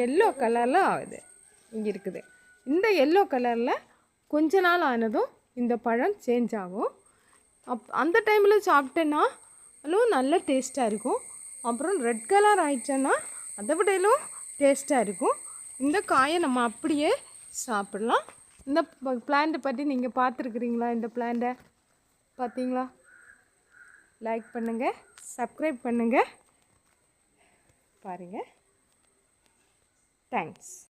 Yellow கலரில் ஆகுது இங்கே இருக்குது. இந்த எல்லோ கலரில் கொஞ்ச நாள் ஆனதும் இந்த பழம் சேஞ்ச் ஆகும். அந்த டைமில் சாப்பிட்டேன்னா அதுவும் நல்ல டேஸ்ட்டாக இருக்கும். அப்புறம் ரெட் கலர் ஆயிடுச்சேன்னா அதை விடையிலும் டேஸ்ட்டாக இருக்கும். இந்த காயை நம்ம அப்படியே சாப்பிடலாம். இந்த பிளான்ட்டை பற்றி நீங்கள் பார்த்துருக்குறீங்களா? இந்த பிளான்ட்டை பார்த்தீங்களா? லைக் பண்ணுங்கள், சப்ஸ்கிரைப் பண்ணுங்கள், பாருங்கள். தேங்க்ஸ்.